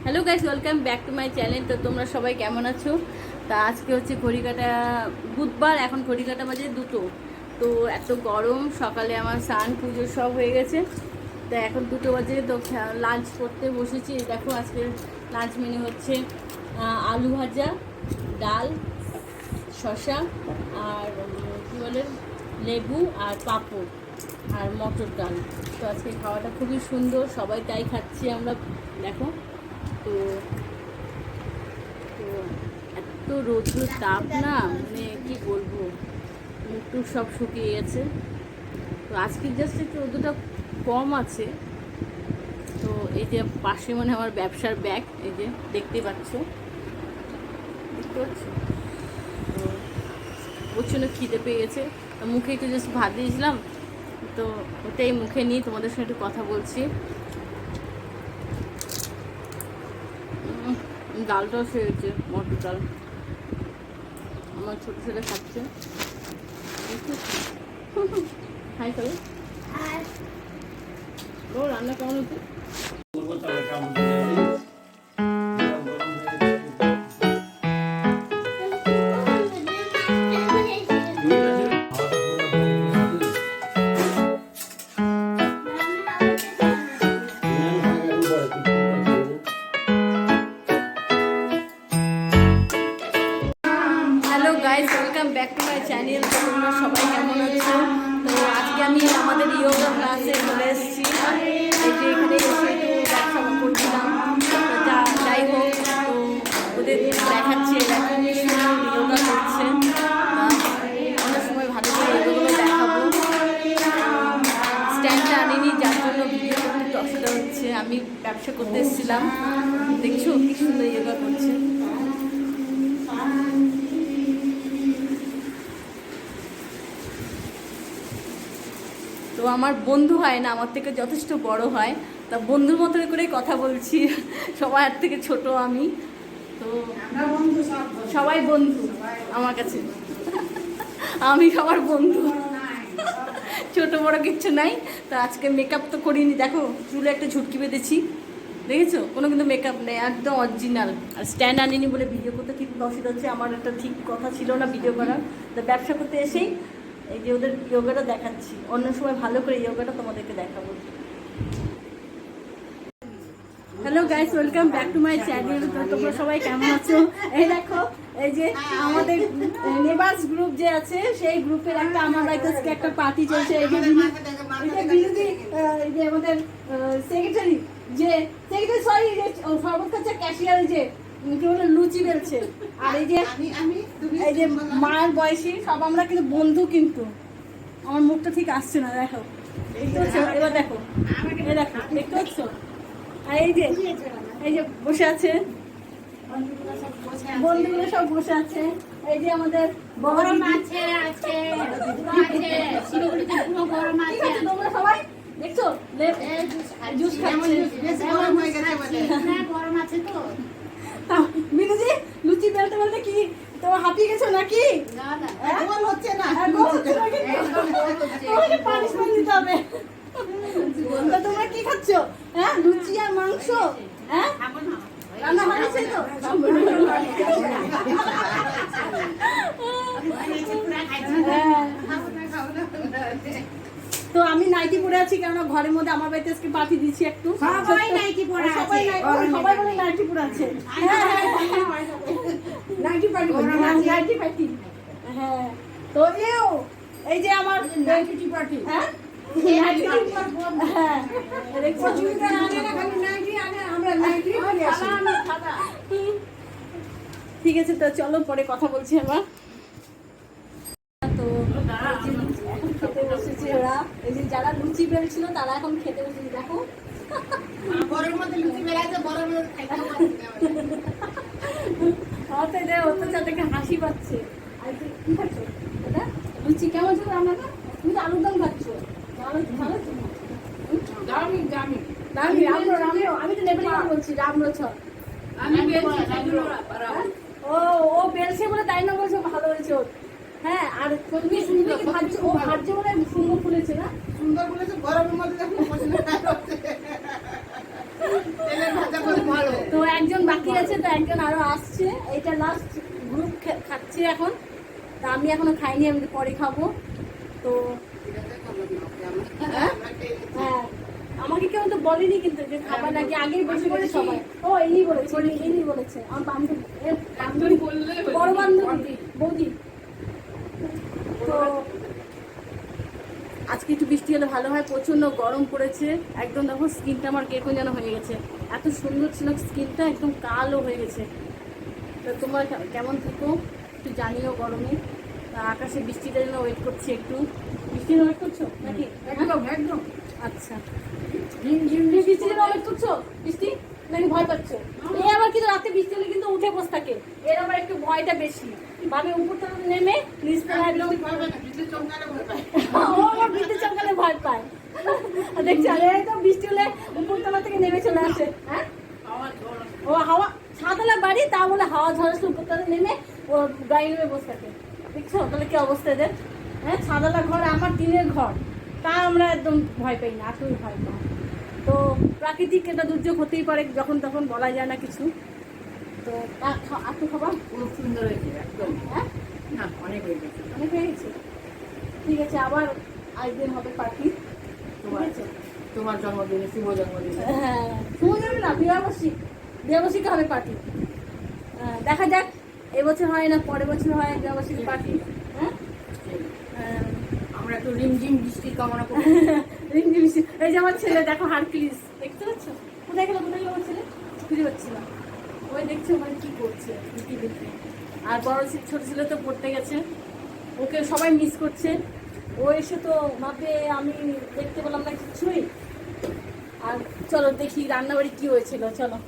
Hello guys, welcome back to my channel. তো তোমরা সবাই কেমন আছো? তা আজকে হচ্ছে ঘড়িকাটা বুধবার, এখন ঘড়িকাটা বাজে 2টো। তো এত গরম, সকালে আমার স্নান পুজো সব হয়ে গেছে। তো এখন 2টো বাজে, তো লাঞ্চ করতে বসেছি। দেখো আজকে লাঞ্চ মেনু হচ্ছে আলু ভাজা, ডাল, শসা আর কী বলে লেবু আর পাঁপড় আর মটর ডাল। তো আজকে খাওয়াটা খুবই সুন্দর, সবাই তাই খাচ্ছি আমরা। দেখো তো তো এত রৌদ্র তাপ না, মানে কি বলবো, মুখ টুক সব শুকিয়ে গেছে। তো আজকে জাস্ট একটু রৌদ্রটা কম আছে। তো এই যে পাশে মানে আমার ব্যবসার ব্যাগ, এই যে দেখতে পাচ্ছ, তো প্রচণ্ড খিদে পেয়ে গেছে। মুখে একটু জাস্ট ভাত দিয়েছিলাম, তো ওটাই মুখে নিয়ে তোমাদের সঙ্গে একটু কথা বলছি। ডালটাও সেরেছে, মটর ডাল আমার ছোটো ছেলে খাচ্ছে। হাই করে ও, রান্না কেমন হচ্ছে? Hello guys, welcome back to my channel. তো তোমরা সবাই কেমন আছো? তো আজকে আমি আমাদের ইয়োগা ক্লাসে চলে এসেছি। এই যে এখানে এসে একটু ব্যবসা করছিলাম। যাই হোক, তো ওদের দেখাচ্ছি এরকম ইয়োগা করছে। অনেক সময় ভালো করে এগুলো দেখাবো। স্ট্যান্ডটা আনিনি, যার জন্য ভিডিও করতে একটু অসুবিধা হচ্ছে। আমি ব্যবসা করতে এসেছিলাম। দেখছো কি সুন্দর ইয়োগা করছে। তো আমার বন্ধু হয় না, আমার থেকে যথেষ্ট বড় হয়। তা বন্ধুর মতো করেই কথা বলছি, সবার থেকে ছোট আমি। তো সবাই বন্ধু আমার কাছে, আমি সবার বন্ধু, ছোট বড় কিচ্ছু নাই। তো আজকে মেকআপ তো করিনি, দেখো চুলে একটা ঝুটকি বেঁধেছি, দেখেছো? কোনো কিন্তু মেকআপ নেই, একদম অরিজিনাল। আর স্ট্যান্ড আনিনি বলে ভিডিও করতে ঠিক অসুবিধা হচ্ছে। আমার একটা ঠিক কথা ছিল না ভিডিও করার। তো ব্যবসা করতে এসেই এই যে ওদের ইয়োগাটা দেখাচ্ছি। অন্য সময় ভালো করে ইয়োগাটা তোমাদেরকে দেখাবো। Hello guys, welcome back to my channel. তো তোমরা সবাই কেমন আছো? এই দেখো, এই যে আমাদের নেবার্স গ্রুপ যে আছে, সেই গ্রুপের একটা আমার বাড়িতে একটা পার্টি চলছে। এই যে বিরোধী, এই যে আমাদের সেক্রেটারি, যে সেক্রেটারি সরি, যে সর্বত কাছে ক্যাশিয়ার, যে কি বলে লুচি বেলছে। আর এই যে এই যে মায়ের বয়সী সব আমরা কিন্তু বন্ধু, কিন্তু আমার মুখটা ঠিক আসছে না। দেখো দেখতে পাচ্ছ? এবার দেখো, এই দেখো, দেখতে পাচ্ছ? আর এই যে বসে আছে বন্ধুগুলো, সব বসে আছে। এই যে আমাদের গরম আছে, তোমরা সবাই দেখছো জুস মিনুজি লুচি বেলতে বেলতে কি তোমার হাঁপিয়ে গেছো নাকি? হচ্ছে না, পানিশমেন্ট দিতে হবে। তোমরা কি খাচ্ছ? হ্যাঁ, লুচি আর মাংস। হ্যাঁ, রান্না হয়েছে তো? তো আমি নাইটি পরে আছি, কেননা ঘরের মধ্যে আমার বাড়িতে আজকে পাঠিয়ে দিচ্ছি একটু। সবাই নাইটি পরে আছে, সবাই বলে নাইটি পরে আছে। Nightie party, nightie party. হ্যাঁ, তো এই যে আমার নাইটি পার্টি। হ্যাঁ, ঠিক আছে, তো চলো পরে কথা বলছি আমরা। তো খেতে বসেছে ওরা, এই যে যারা লুচি বেলছিল তারা এখন খেতে বসেছে। দেখো থেকে হাসি পাচ্ছে। আর কি খাচ্ছ? এটা লুচি কেমন ছিল রান্নাটা? তুমি তো আলুর দম খাচ্ছ, আমি তো নেপালি বলছি, রামরছ। ও বেলছে বলে তাই না বলছো ভালো হয়েছে। হ্যাঁ, আর তুমি সুন্দর ভাজছো, ও ভাজছে বলে সুন্দর ফুলেছে না? সুন্দর ফুলেছে, গরমের মধ্যে দেখো। তো একজন বাকি আছে, তো একজন আরো আসছে। এটা লাস্ট গ্রুপ খাচ্ছে এখন। তা আমি এখনো খাইনি, আমি পরে খাবো। তো হ্যাঁ, আমাকে কেউ তো বলেনি কিন্তু যে খাবার নাকি আগেই বসে গেছে সবাই। ও এই বলেছে আমার বান্ধবী বড় বান্ধবী বৌদি। তো আজকে একটু বৃষ্টি হলে ভালো হয়, প্রচন্ড গরম পড়েছে একদম। দেখো স্কিনটা আমার কেমন যেন হয়ে গেছে, এত সুন্দর ছিল স্কিনটা, একদম কালো হয়ে গেছে। তো তোমরা কেমন থেকো একটু জানিও গরমে। আকাশে বৃষ্টিটা যেন ওয়েট করছি একটু। বৃষ্টির ওয়েট করছো নাকি? একদম। আচ্ছা, বৃষ্টির জন্য ওয়েট করছো? বৃষ্টি নাকি ভয় পাচ্ছ? এই আবার কিন্তু রাতে বৃষ্টি হলে কিন্তু উঠে বসে থাকে, এর আবার একটু ভয়টা বেশি। ভাবে উপরটা নেমে নিচতলা একদম বিদ্যুৎ চমকালে ভয় পায়। দেখছি আরে তো বৃষ্টি হলে উপরতলা থেকে নেমে চলে আসে। হ্যাঁ, ও হাওয়া ছাদলা বাড়ি, তা বলে হাওয়া ঝড় উপরতলা নেমে ও গাড়ি নেমে বসে থাকে। দেখছো তাহলে কি অবস্থা এদের? হ্যাঁ, ছাদলা ঘর, আমার টিনের ঘর, তা আমরা একদম ভয় পাই না, আসলে ভয় পাই। তো প্রাকৃতিক একটা দুর্যোগ হতেই পারে, যখন তখন বলা যায় না কিছু। তো একটু খাবার খুব সুন্দর হয়েছে একদম। হ্যাঁ, না অনেক হয়ে গেছে, অনেক হয়ে গেছে। ঠিক আছে, আবার আরেকদিন হবে পার্টি। ঠিক আছে, তোমার জন্মদিনে, শুভ জন্মদিন। হ্যাঁ, শুভ জন্মদিন না, বিবাহবার্ষিকী হবে পার্টি। দেখা যাক এবছর হয় না পরের বছর হয় বিবাহবার্ষিকী পার্টি। হ্যাঁ, আমরা একটু রিমঝিম বৃষ্টির কামনা করি। রিমঝিম বৃষ্টি। এই যে আমার ছেলে দেখো, হারকিউলিস দেখতে পাচ্ছ? কোথায় গেল আমার ছেলে? খুঁজে পাচ্ছি না। ওই দেখছো ওখানে কি করছে দেখতে। আর বড় ছোট ছেলে তো পড়তে গেছে, ওকে সবাই মিস করছে। ও এসে তো ভাবে আমি দেখতে পেলাম না কিছুই। আর চলো দেখি রান্নাবাড়ি কি হয়েছিল। চলো,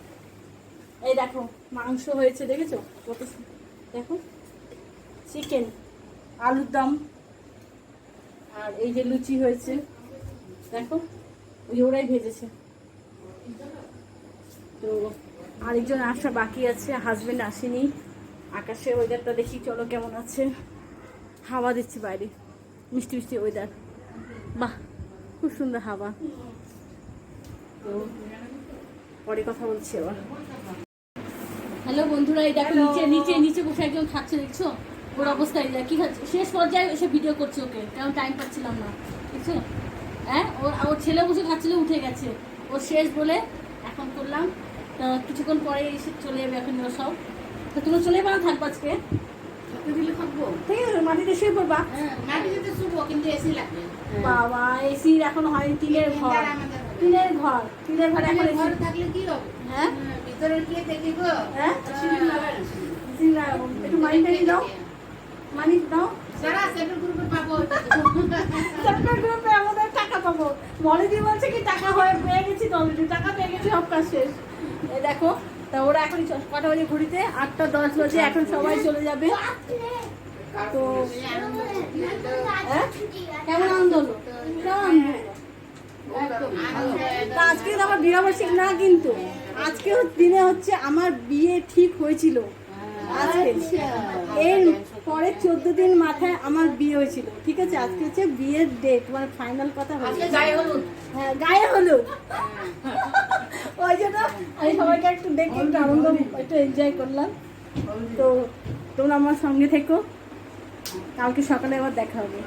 এই দেখো মাংস হয়েছে, দেখেছো কত? দেখো চিকেন, আলুর দম, আর এই যে লুচি হয়েছে দেখো, ওই ওরাই ভেজেছে। তো আরেকজন আসা বাকি আছে, হাজবেন্ড আসেনি। আকাশের ওয়েদারটা দেখি চলো কেমন আছে। হাওয়া দিচ্ছে বাইরে, মিষ্টি মিষ্টি ওয়েদার, বাহ খুব সুন্দর হাওয়া। তো পরে কথা বলছি আবার। হ্যালো বন্ধুরা, এই দেখো নিচে নিচে নিচে বসে একজন খাচ্ছে, দেখছো ওর অবস্থা? এই কি খাচ্ছে, শেষ পর্যায়ে এসে ভিডিও করছে ওকে, কারণ টাইম পাচ্ছিলাম না, দেখছো? হ্যাঁ, ওর ছেলে বসে খাচ্ছিল, উঠে গেছে, ও শেষ বলে এখন করলাম। তো কিছুক্ষণ পরে এসে চলে যাবে এখন ওরা সব। তো তুমি চলে যাবে না, থাকবো আজকে? থাকবো, ঠিক আছে, মাটিতে শুয়ে পড়বা। মাটিতে শুবো, কিন্তু এসি লাগবে। বাবা, এসি এখন হয় টিনের ঘর, টিনের ঘর এখন ঘর থাকলে কি হবে? হ্যাঁ, ভিতরে গিয়ে দেখি গো। হ্যাঁ, একটু মানি টানি দাও, মানি দাও। গ্রুপে আমাদের টাকা পাবো। মলিদি বলছে কি টাকা হয়ে পেয়ে গেছি, অলরেডি টাকা পেয়ে গেছি, সব কাজ শেষ। এই দেখো, তা ওরা এখন কটা বাজে ঘুরিতে? 8টা 10 বাজে, এখন সবাই চলে যাবে। তো কেমন আনন্দ হলো? আজকে আমার বিবাহবার্ষিকী না, কিন্তু আজকেও দিনে হচ্ছে আমার বিয়ে ঠিক হয়েছিল। আজকে এর পরে 14 দিন মাথায় আমার বিয়ে হয়েছিল, ঠিক আছে? আজকে হচ্ছে বিয়ের ডেট, মানে ফাইনাল কথা হয়েছে। হ্যাঁ, গায়ে হলুদ। ওই জন্য আমি সবাইকে একটু দেখে একটু আনন্দ, একটু এনজয় করলাম। তো তোমরা আমার সঙ্গে থেকো, কালকে সকালে আবার দেখা হবে।